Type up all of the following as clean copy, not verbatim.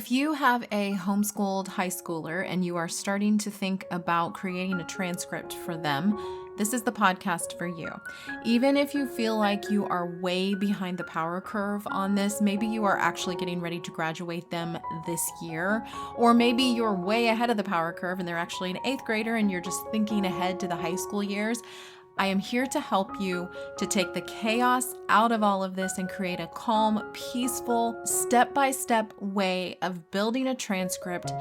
If you have a homeschooled high schooler and you are starting to think about creating a transcript for them, this is the podcast for you. Even if you feel like you are way behind the power curve on this, maybe you are actually getting ready to graduate them this year, or maybe you're way ahead of the power curve and they're actually an 8th grader and you're just thinking ahead to the high school years. I am here to help you to take the chaos out of all of this and create a calm, peaceful, step-by-step way of building a transcript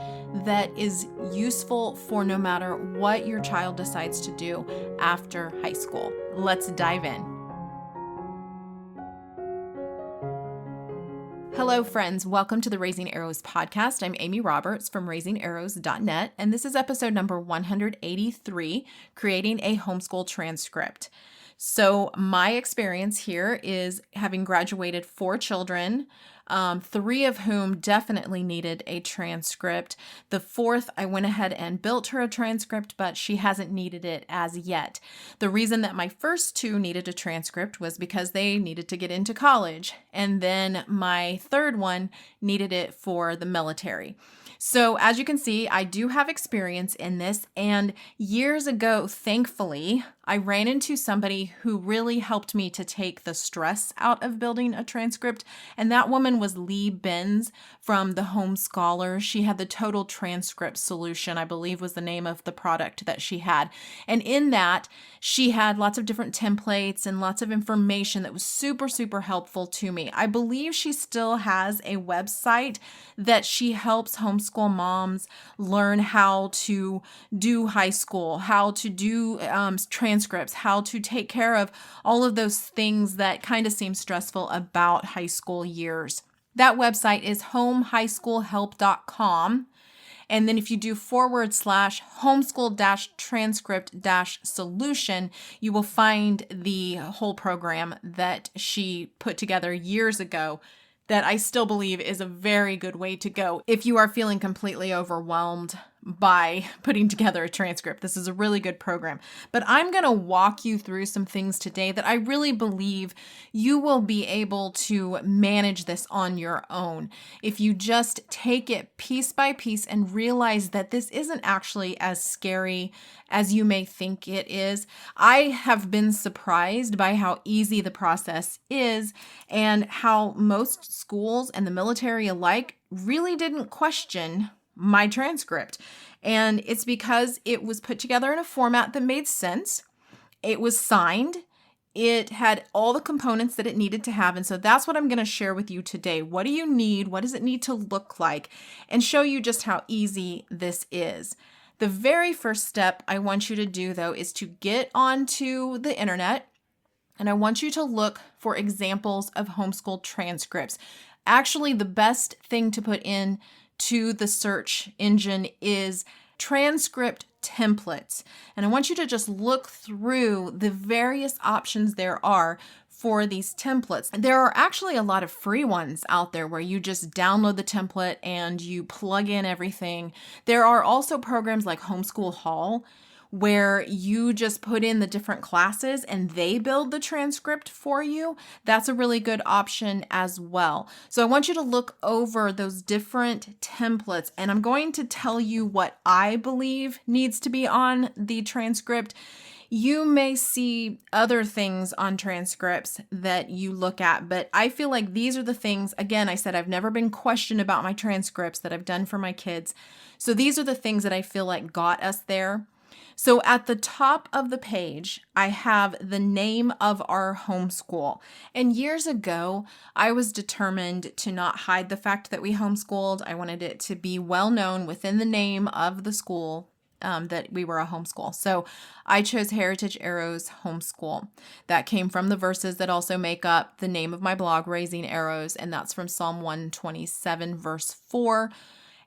that is useful for no matter what your child decides to do after high school. Let's dive in. Hello, friends. Welcome to the Raising Arrows podcast. I'm Amy Roberts from raisingarrows.net, and this is episode number 183, Creating a Homeschool Transcript. So my experience here is having graduated 4 children, 3 of whom definitely needed a transcript. The 4th, I went ahead and built her a transcript, but she hasn't needed it as yet. The reason that my first 2 needed a transcript was because they needed to get into college. And then my 3rd one needed it for the military. So as you can see, I do have experience in this, and years ago, thankfully, I ran into somebody who really helped me to take the stress out of building a transcript, and that woman was Lee Benz from the Homeschool. She had the Total Transcript Solution, I believe was the name of the product that she had. And in that, she had lots of different templates and lots of information that was super, super helpful to me. I believe she still has a website that she helps homeschool moms learn how to do high school, how to do transcripts, how to take care of all of those things that kind of seem stressful about high school years. That website is homehighschoolhelp.com. And then if you do / homeschool-transcript-solution, you will find the whole program that she put together years ago that I still believe is a very good way to go if you are feeling completely overwhelmed by putting together a transcript. This is a really good program. But I'm going to walk you through some things today that I really believe you will be able to manage this on your own. If you just take it piece by piece and realize that this isn't actually as scary as you may think it is. I have been surprised by how easy the process is and how most schools and the military alike really didn't question my transcript. And it's because it was put together in a format that made sense. It was signed. It had all the components that it needed to have. And so that's what I'm going to share with you today. What do you need? What does it need to look like? And show you just how easy this is. The very first step I want you to do, though, is to get onto the internet. And I want you to look for examples of homeschool transcripts. Actually, the best thing to put in to the search engine is transcript templates. And I want you to just look through the various options there are for these templates. There are actually a lot of free ones out there where you just download the template and you plug in everything. There are also programs like Homeschool Hall where you just put in the different classes and they build the transcript for you. That's a really good option as well. So I want you to look over those different templates, and I'm going to tell you what I believe needs to be on the transcript. You may see other things on transcripts that you look at, but I feel like these are the things, again, I said I've never been questioned about my transcripts that I've done for my kids. So these are the things that I feel like got us there. So at the top of the page, I have the name of our homeschool. And years ago, I was determined to not hide the fact that we homeschooled. I wanted it to be well known within the name of the school that we were a homeschool. So I chose Heritage Arrows Homeschool. That came from the verses that also make up the name of my blog, Raising Arrows, and that's from Psalm 127, verse 4.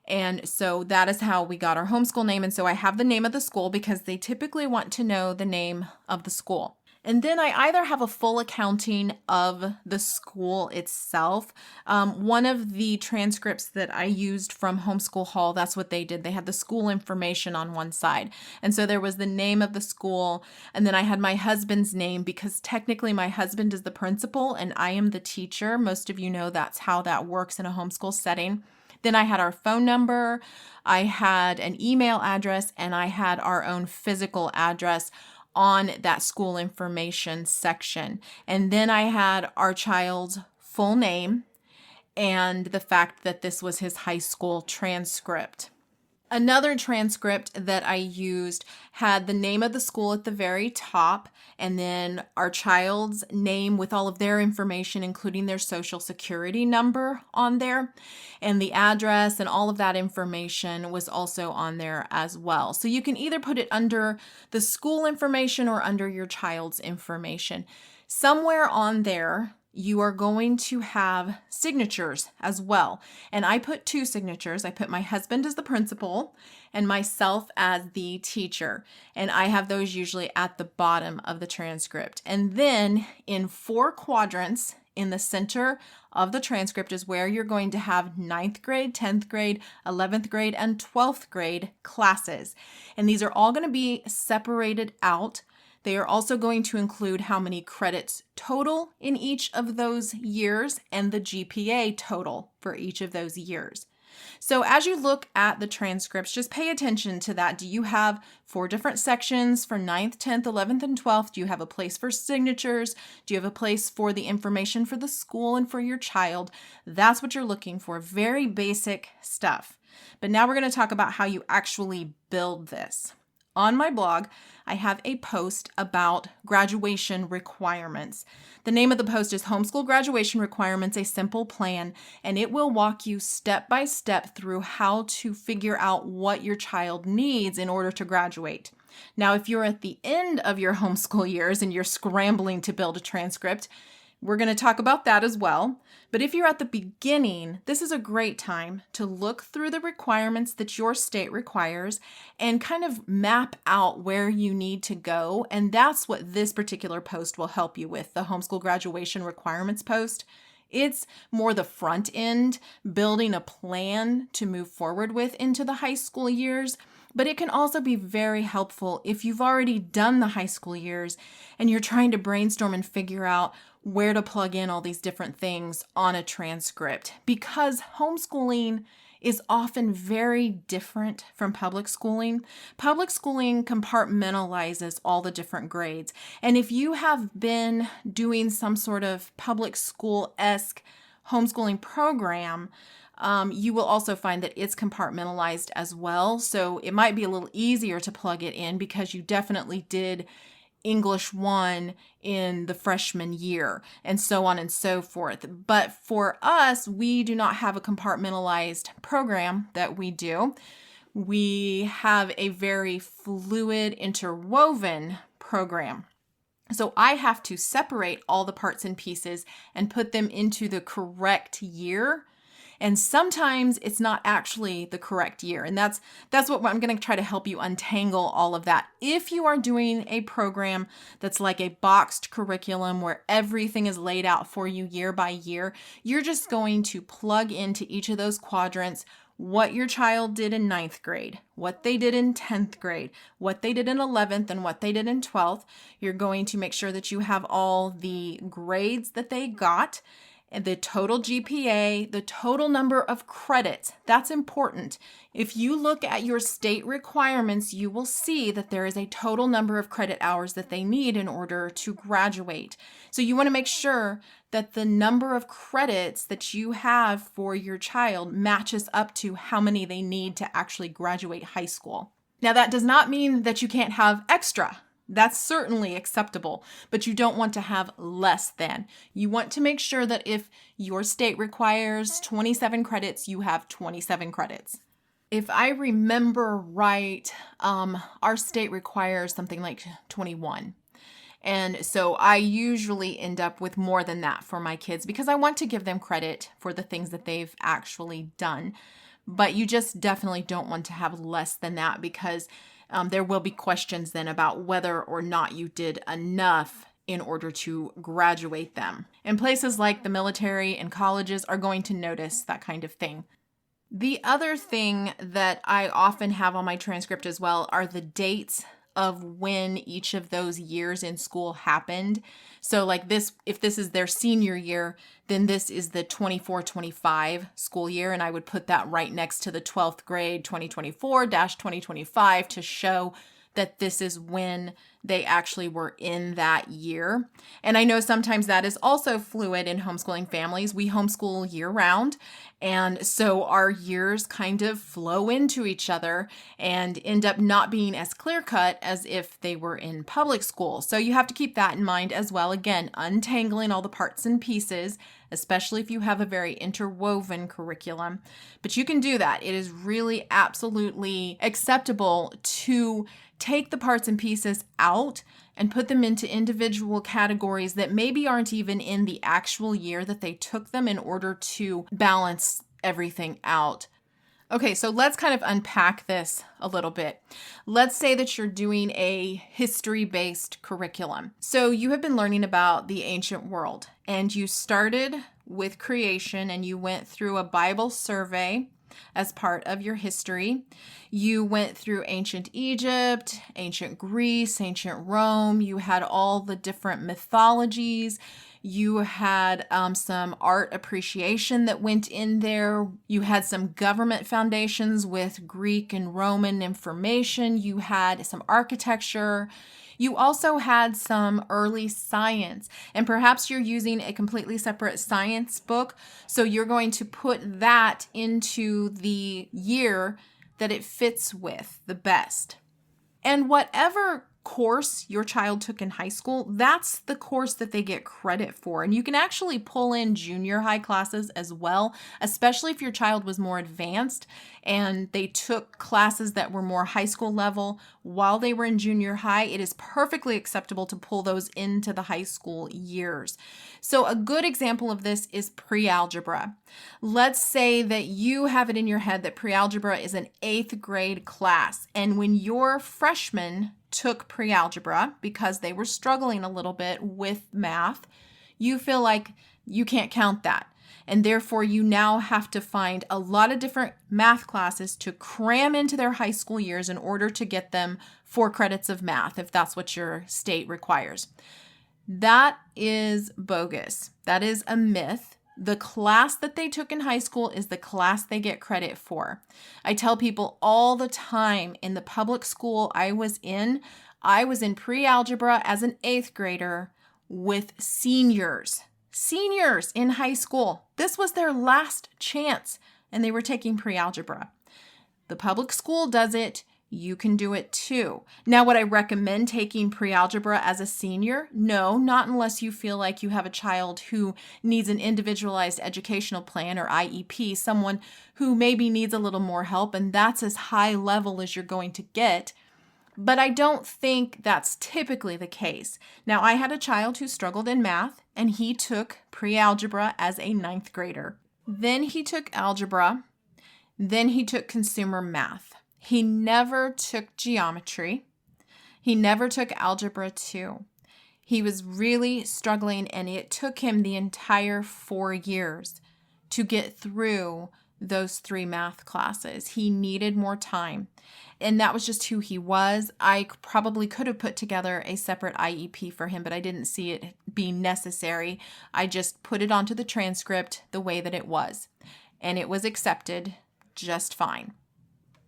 And so that is how we got our homeschool name. And so I have the name of the school because they typically want to know the name of the school. And then I either have a full accounting of the school itself. One of the transcripts that I used from Homeschool Hall, that's what they did. They had the school information on one side. And so there was the name of the school. And then I had my husband's name because technically my husband is the principal and I am the teacher. Most of you know that's how that works in a homeschool setting. Then I had our phone number, I had an email address, and I had our own physical address on that school information section. And then I had our child's full name and the fact that this was his high school transcript. Another transcript that I used had the name of the school at the very top, and then our child's name with all of their information, including their social security number on there, and the address and all of that information was also on there as well. So you can either put it under the school information or under your child's information. Somewhere on there, you are going to have signatures as well. And I put 2 signatures. I put my husband as the principal and myself as the teacher. And I have those usually at the bottom of the transcript. And then in 4 quadrants in the center of the transcript is where you're going to have 9th grade, 10th grade, 11th grade, and 12th grade classes. And these are all going to be separated out. They are also going to include how many credits total in each of those years and the GPA total for each of those years. So as you look at the transcripts, just pay attention to that. Do you have 4 different sections for 9th, 10th, 11th, and 12th? Do you have a place for signatures? Do you have a place for the information for the school and for your child? That's what you're looking for. Very basic stuff. But now we're going to talk about how you actually build this. On my blog, I have a post about graduation requirements. The name of the post is Homeschool Graduation Requirements, a Simple Plan, and it will walk you step by step through how to figure out what your child needs in order to graduate. Now, if you're at the end of your homeschool years and you're scrambling to build a transcript, we're going to talk about that as well. But if you're at the beginning, this is a great time to look through the requirements that your state requires and kind of map out where you need to go. And that's what this particular post will help you with, the Homeschool Graduation Requirements post. It's more the front end, building a plan to move forward with into the high school years. But it can also be very helpful if you've already done the high school years and you're trying to brainstorm and figure out where to plug in all these different things on a transcript, because homeschooling is often very different from public schooling. Public schooling compartmentalizes all the different grades. And if you have been doing some sort of public school-esque homeschooling program, you will also find that it's compartmentalized as well. So it might be a little easier to plug it in because you definitely did English 1 in the freshman year and so on and so forth. But for us, we do not have a compartmentalized program that we do. We have a very fluid, interwoven program. So I have to separate all the parts and pieces and put them into the correct year. And sometimes it's not actually the correct year. And that's what I'm going to try to help you untangle all of that. If you are doing a program that's like a boxed curriculum where everything is laid out for you year by year, you're just going to plug into each of those quadrants what your child did in 9th grade, what they did in 10th grade, what they did in 11th, and what they did in 12th. You're going to make sure that you have all the grades that they got, and the total GPA, the total number of credits. That's important. If you look at your state requirements, you will see that there is a total number of credit hours that they need in order to graduate. So you want to make sure that the number of credits that you have for your child matches up to how many they need to actually graduate high school. Now, that does not mean that you can't have extra. That's certainly acceptable, but you don't want to have less than. You want to make sure that if your state requires 27 credits, you have 27 credits. If I remember right, our state requires something like 21. And so I usually end up with more than that for my kids because I want to give them credit for the things that they've actually done. But you just definitely don't want to have less than that because there will be questions then about whether or not you did enough in order to graduate them. And places like the military and colleges are going to notice that kind of thing. The other thing that I often have on my transcript as well are the dates of when each of those years in school happened. So like this, if this is their senior year, then this is the 24-25 school year. And I would put that right next to the 12th grade 2024-2025 to show that this is when they actually were in that year. And I know sometimes that is also fluid in homeschooling families. We homeschool year round. And so our years kind of flow into each other and end up not being as clear cut as if they were in public school. So you have to keep that in mind as well. Again, untangling all the parts and pieces, especially if you have a very interwoven curriculum. But you can do that. It is really absolutely acceptable to take the parts and pieces out and put them into individual categories that maybe aren't even in the actual year that they took them in order to balance everything out. Okay, so let's kind of unpack this a little bit. Let's say that you're doing a history-based curriculum. So you have been learning about the ancient world, and you started with creation, and you went through a Bible survey as part of your history. You went through ancient Egypt, ancient Greece, ancient Rome. You had all the different mythologies. You had some art appreciation that went in there. You had some government foundations with Greek and Roman information. You had some architecture. You also had some early science, and perhaps you're using a completely separate science book. So you're going to put that into the year that it fits with the best. And whatever course your child took in high school, that's the course that they get credit for. And you can actually pull in junior high classes as well, especially if your child was more advanced and they took classes that were more high school level while they were in junior high. It is perfectly acceptable to pull those into the high school years. So a good example of this is pre-algebra. Let's say that you have it in your head that pre-algebra is an 8th grade class, and when your freshman took pre-algebra because they were struggling a little bit with math, you feel like you can't count that. And therefore, you now have to find a lot of different math classes to cram into their high school years in order to get them 4 credits of math, if that's what your state requires. That is bogus. That is a myth. The class that they took in high school is the class they get credit for. I tell people all the time, in the public school I was in pre-algebra as an 8th grader with seniors in high school. This was their last chance, and they were taking pre-algebra. The public school does it. You can do it too. Now, would I recommend taking pre-algebra as a senior? No, not unless you feel like you have a child who needs an individualized educational plan, or IEP, someone who maybe needs a little more help, and that's as high level as you're going to get. But I don't think that's typically the case. Now, I had a child who struggled in math, and he took pre-algebra as a 9th grader. Then he took algebra. Then he took consumer math. He never took geometry. He never took algebra 2. He was really struggling, and it took him the entire 4 years to get through those 3 math classes. He needed more time, and that was just who he was. I probably could have put together a separate IEP for him, but I didn't see it being necessary. I just put it onto the transcript the way that it was, and it was accepted just fine.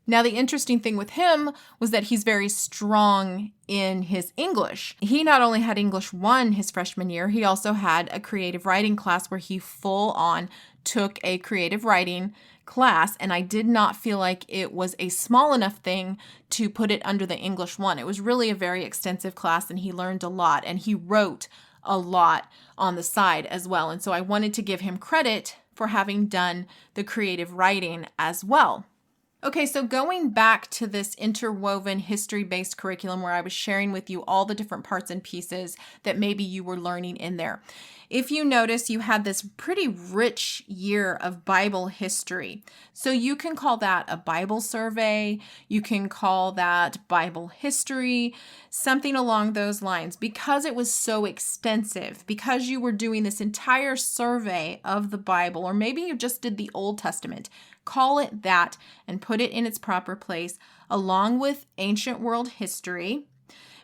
Now, the interesting thing with him was that he's very strong in his English. He not only had English 1 his freshman year, he also had a creative writing class where he full on took a creative writing class, and I did not feel like it was a small enough thing to put it under the English 1. It was really a very extensive class, and he learned a lot, and he wrote a lot on the side as well. And so I wanted to give him credit for having done the creative writing as well. Okay, so going back to this interwoven history-based curriculum where I was sharing with you all the different parts and pieces that maybe you were learning in there. If you notice, you had this pretty rich year of Bible history. So you can call that a Bible survey. You can call that Bible history, something along those lines. Because it was so extensive, because you were doing this entire survey of the Bible, or maybe you just did the Old Testament, call it that and put it in its proper place, along with ancient world history.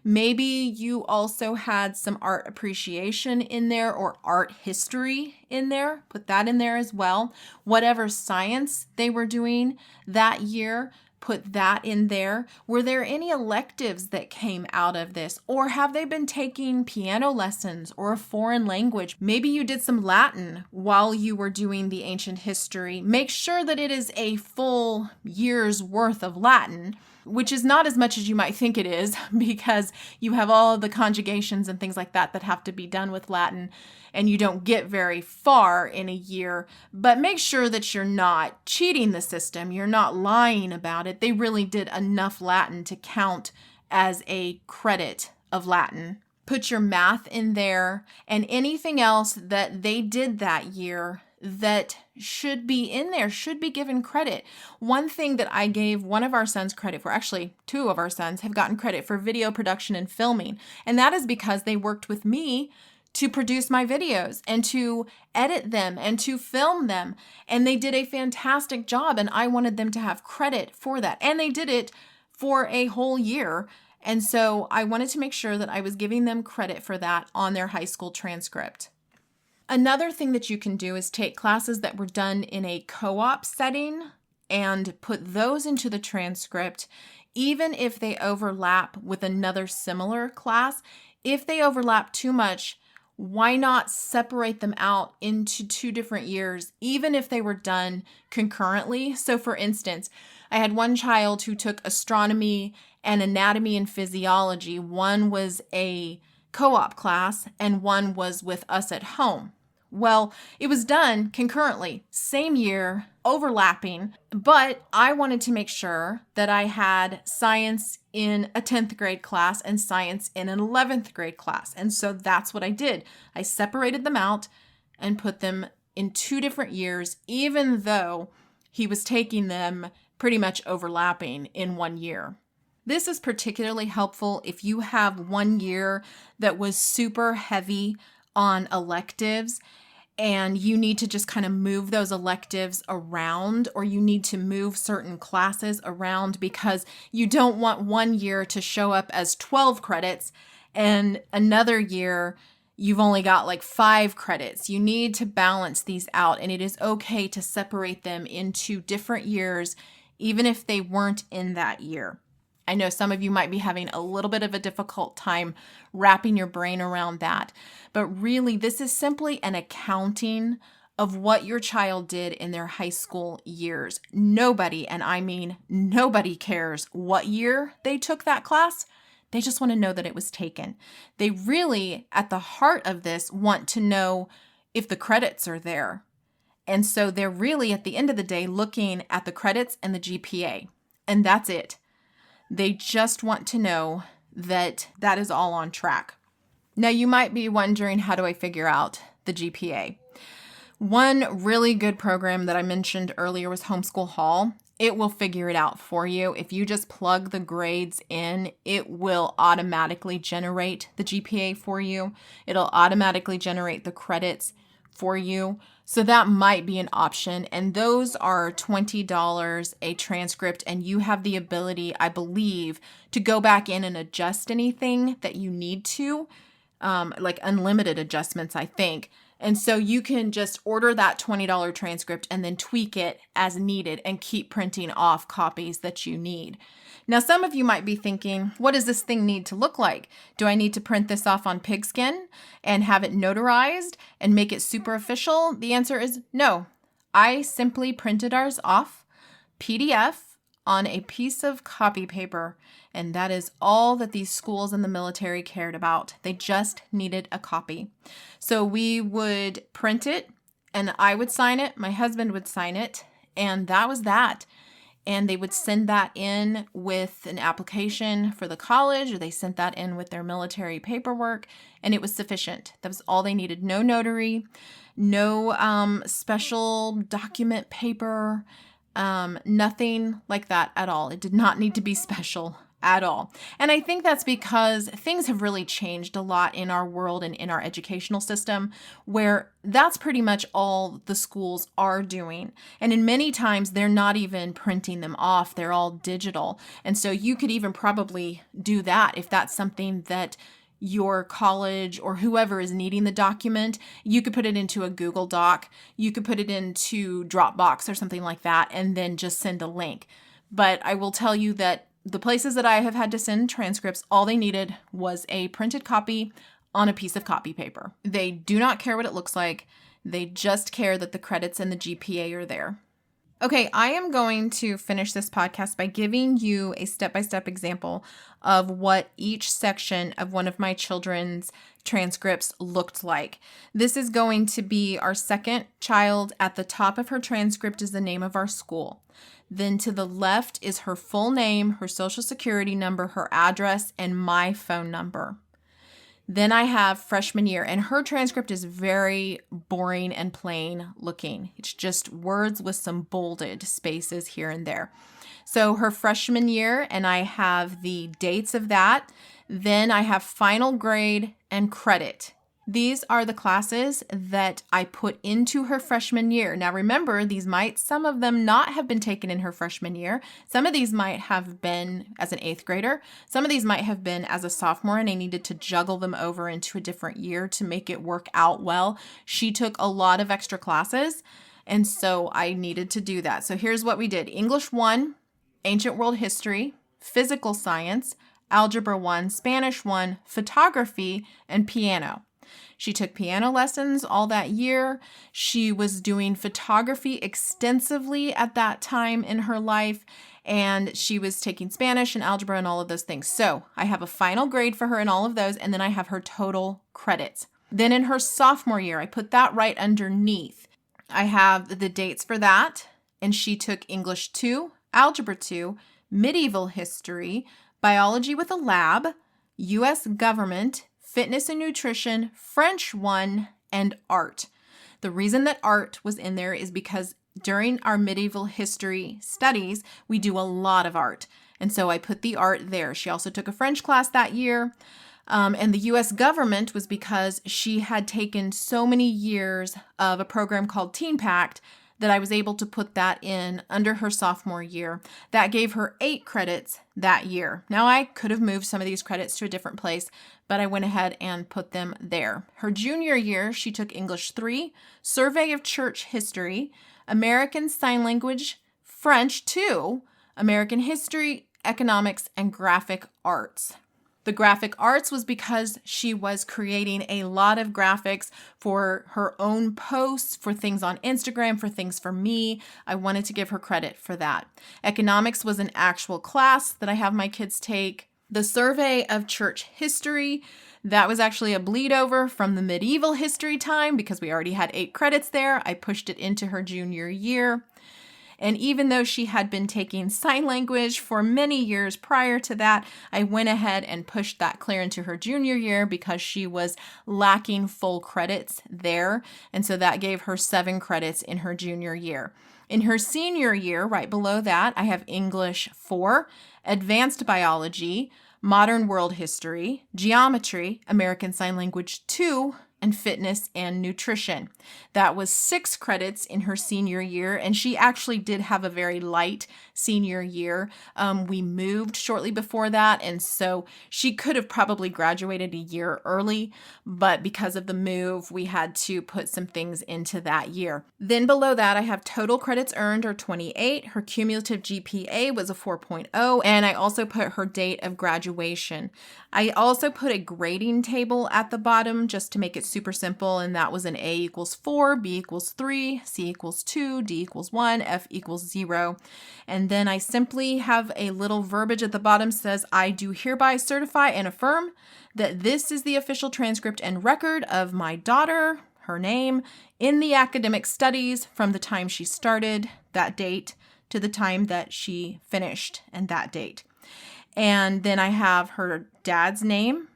Maybe you also had some art appreciation in there or art history in there. Put that in there as well. Whatever science they were doing that year, put that in there. Were there any electives that came out of this? Or have they been taking piano lessons or a foreign language? Maybe you did some Latin while you were doing the ancient history. Make sure that it is a full year's worth of Latin, which is not as much as you might think it is, because you have all of the conjugations and things like that that have to be done with Latin, and you don't get very far in a year. But make sure that you're not cheating the system, you're not lying about it. They really did enough Latin to count as a credit of Latin. Put your math in there, and anything else that they did that year that should be in there, should be given credit. One thing that I gave one of our sons credit for, actually 2 of our sons have gotten credit for video production and filming. And that is because they worked with me to produce my videos and to edit them and to film them. And they did a fantastic job, and I wanted them to have credit for that. And they did it for a whole year. And so I wanted to make sure that I was giving them credit for that on their high school transcript. Another thing that you can do is take classes that were done in a co-op setting and put those into the transcript, even if they overlap with another similar class. If they overlap too much, why not separate them out into 2 different years, even if they were done concurrently? So for instance, I had one child who took astronomy and anatomy and physiology. One was a co-op class and one was with us at home. Well, it was done concurrently, same year, overlapping, but I wanted to make sure that I had science in a 10th grade class and science in an 11th grade class. And so that's what I did. I separated them out and put them in 2 different years, even though he was taking them pretty much overlapping in 1 year. This is particularly helpful if you have 1 year that was super heavy on electives and you need to just kind of move those electives around, or you need to move certain classes around because you don't want 1 year to show up as 12 credits and another year you've only got like 5 credits. You need to balance these out, and it is okay to separate them into different years, even if they weren't in that year. I know some of you might be having a little bit of a difficult time wrapping your brain around that, but really this is simply an accounting of what your child did in their high school years. Nobody, and I mean nobody, cares what year they took that class. They just want to know that it was taken. They really, at the heart of this, want to know if the credits are there. And so they're really, at the end of the day, looking at the credits and the GPA, and that's it. They just want to know that that is all on track. Now, you might be wondering, how do I figure out the GPA? One really good program that I mentioned earlier was Homeschool Hall. It will figure it out for you. If you just plug the grades in, it will automatically generate the GPA for you. It'll automatically generate the credits for you. So that might be an option. And those are $20 a transcript. And you have the ability, I believe, to go back in and adjust anything that you need to, like unlimited adjustments, I think. And so you can just order that $20 transcript and then tweak it as needed and keep printing off copies that you need. Now, some of you might be thinking, what does this thing need to look like? Do I need to print this off on pigskin and have it notarized and make it super official? The answer is no. I simply printed ours off PDF on a piece of copy paper, and that is all that these schools in the military cared about. They just needed a copy. So we would print it, and I would sign it, my husband would sign it, and that was that. And they would send that in with an application for the college, or they sent that in with their military paperwork, and it was sufficient. That was all they needed. No notary, no special document paper, nothing like that at all. It did not need to be special at all. And I think that's because things have really changed a lot in our world and in our educational system, where that's pretty much all the schools are doing. And in many times, they're not even printing them off. They're all digital. And so you could even probably do that if that's something that your college or whoever is needing the document. You could put it into a Google Doc. You could put it into Dropbox or something like that, and then just send a link. But I will tell you that the places that I have had to send transcripts, all they needed was a printed copy on a piece of copy paper. They do not care what it looks like. They just care that the credits and the GPA are there. Okay, I am going to finish this podcast by giving you a step-by-step example of what each section of one of my children's transcripts looked like. This is going to be our second child. At the top of her transcript is the name of our school. Then to the left is her full name, her social security number, her address, and my phone number. Then I have freshman year, and her transcript is very boring and plain looking. It's just words with some bolded spaces here and there. So her freshman year, and I have the dates of that. Then I have final grade and credit. These are the classes that I put into her freshman year. Now remember, some of them not have been taken in her freshman year. Some of these might have been as an 8th grader. Some of these might have been as a sophomore, and I needed to juggle them over into a different year to make it work out well. She took a lot of extra classes, and so I needed to do that. So here's what we did. English 1, Ancient World History, Physical Science, Algebra 1, Spanish 1, Photography, and Piano. She took piano lessons all that year. She was doing photography extensively at that time in her life, and she was taking Spanish and algebra and all of those things. So I have a final grade for her in all of those, and then I have her total credits. Then in her sophomore year, I put that right underneath. I have the dates for that, and she took English 2, Algebra 2, Medieval History, Biology with a Lab, U.S. Government, Fitness and Nutrition, French 1, and Art. The reason that Art was in there is because during our medieval history studies, we do a lot of art. And so I put the art there. She also took a French class that year. And the U.S. government was because she had taken so many years of a program called Teen Pact that I was able to put that in under her sophomore year. That gave her 8 credits that year. Now, I could have moved some of these credits to a different place, but I went ahead and put them there. Her junior year, she took English 3, Survey of Church History, American Sign Language, French 2, American History, Economics, and Graphic Arts. The graphic arts was because she was creating a lot of graphics for her own posts, for things on Instagram, for things for me. I wanted to give her credit for that. Economics was an actual class that I have my kids take. The Survey of Church History, that was actually a bleed over from the medieval history time because we already had 8 credits there. I pushed it into her junior year. And even though she had been taking sign language for many years prior to that, I went ahead and pushed that clear into her junior year because she was lacking full credits there. And so that gave her 7 credits in her junior year. In her senior year, right below that, I have English 4, Advanced Biology, Modern World History, Geometry, American Sign Language 2, and Fitness and Nutrition. That was 6 credits in her senior year, and she actually did have a very light senior year. We moved shortly before that, and so she could have probably graduated a year early, but because of the move, we had to put some things into that year. Then below that, I have total credits earned, or 28. Her cumulative GPA was a 4.0, and I also put her date of graduation. I also put a grading table at the bottom just to make it super simple, and that was an A equals 4, B equals 3, C equals 2, D equals 1, F equals 0. And then I simply have a little verbiage at the bottom says, I do hereby certify and affirm that this is the official transcript and record of my daughter, her name, in the academic studies from the time she started, that date, to the time that she finished, and that date. And then I have her dad's name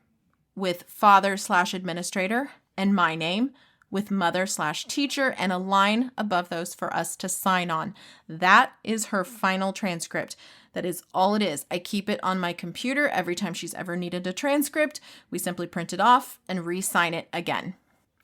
with father/administrator and my name with mother/teacher and a line above those for us to sign on. That is her final transcript. That is all it is. I keep it on my computer every time she's ever needed a transcript. We simply print it off and re-sign it again.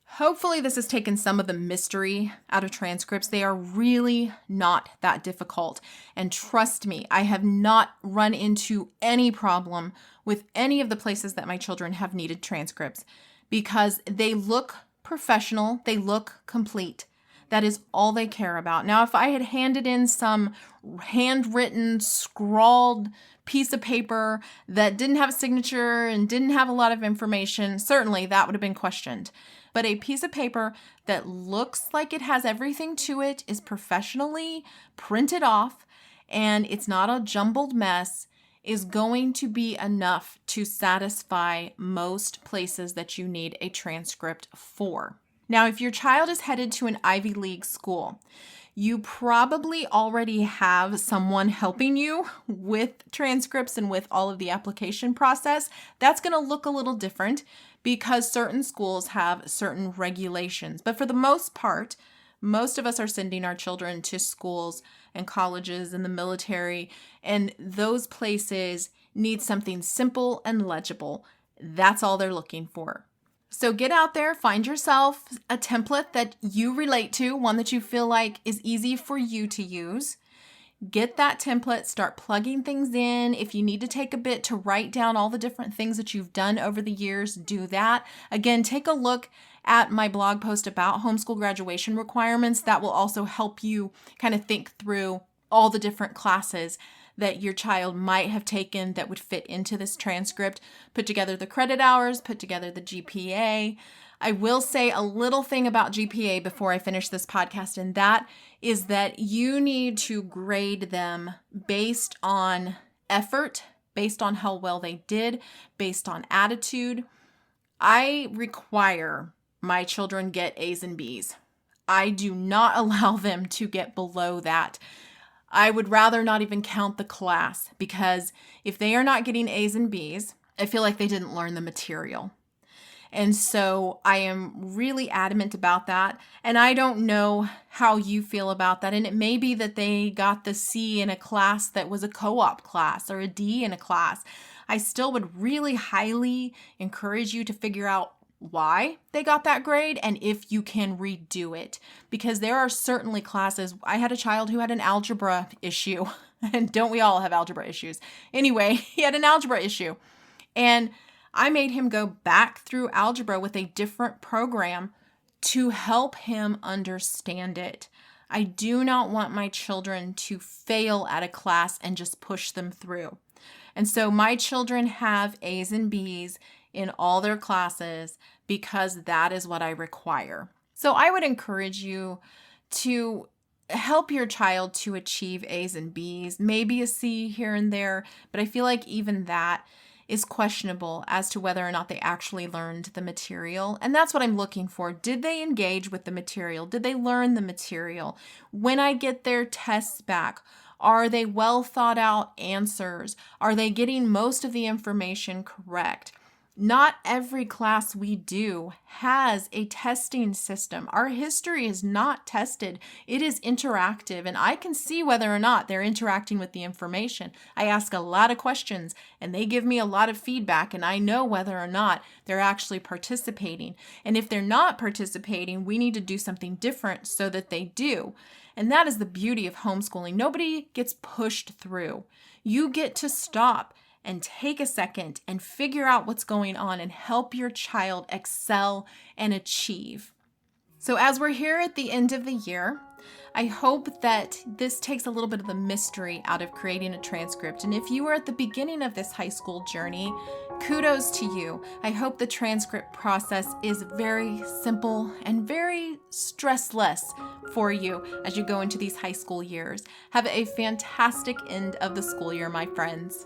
Hopefully this has taken some of the mystery out of transcripts. They are really not that difficult. And trust me, I have not run into any problem with any of the places that my children have needed transcripts because they look professional, they look complete. That is all they care about. Now, if I had handed in some handwritten, scrawled piece of paper that didn't have a signature and didn't have a lot of information, certainly that would have been questioned. But a piece of paper that looks like it has everything to it, is professionally printed off, and it's not a jumbled mess, is going to be enough to satisfy most places that you need a transcript for. Now, if your child is headed to an Ivy League school, you probably already have someone helping you with transcripts and with all of the application process. That's going to look a little different because certain schools have certain regulations. But for the most part, most of us are sending our children to schools and colleges and the military, and those places need something simple and legible. That's all they're looking for. So get out there, find yourself a template that you relate to, one that you feel like is easy for you to use. Get that template, start plugging things in. If you need to take a bit to write down all the different things that you've done over the years, do that. Again, take a look at my blog post about homeschool graduation requirements. That will also help you kind of think through all the different classes that your child might have taken that would fit into this transcript. Put together the credit hours, put together the GPA. I will say a little thing about GPA before I finish this podcast, and that is that you need to grade them based on effort, based on how well they did, based on attitude. I require my children get A's and B's. I do not allow them to get below that. I would rather not even count the class because if they are not getting A's and B's, I feel like they didn't learn the material. And so I am really adamant about that. And I don't know how you feel about that. And it may be that they got the C in a class that was a co-op class or a D in a class. I still would really highly encourage you to figure out why they got that grade and if you can redo it, because there are certainly classes. I had a child who had an algebra issue, and don't we all have algebra issues? Anyway, he had an algebra issue, and I made him go back through algebra with a different program to help him understand it. I do not want my children to fail at a class and just push them through. And so my children have A's and B's in all their classes because that is what I require. So I would encourage you to help your child to achieve A's and B's, maybe a C here and there, but I feel like even that is questionable as to whether or not they actually learned the material. And that's what I'm looking for. Did they engage with the material? Did they learn the material? When I get their tests back, are they well thought out answers? Are they getting most of the information correct? Not every class we do has a testing system. Our history is not tested. It is interactive, and I can see whether or not they're interacting with the information. I ask a lot of questions, and they give me a lot of feedback, and I know whether or not they're actually participating. And if they're not participating, we need to do something different so that they do. And that is the beauty of homeschooling. Nobody gets pushed through. You get to stop and take a second and figure out what's going on and help your child excel and achieve. So as we're here at the end of the year, I hope that this takes a little bit of the mystery out of creating a transcript. And if you are at the beginning of this high school journey, kudos to you. I hope the transcript process is very simple and very stressless for you as you go into these high school years. Have a fantastic end of the school year, my friends.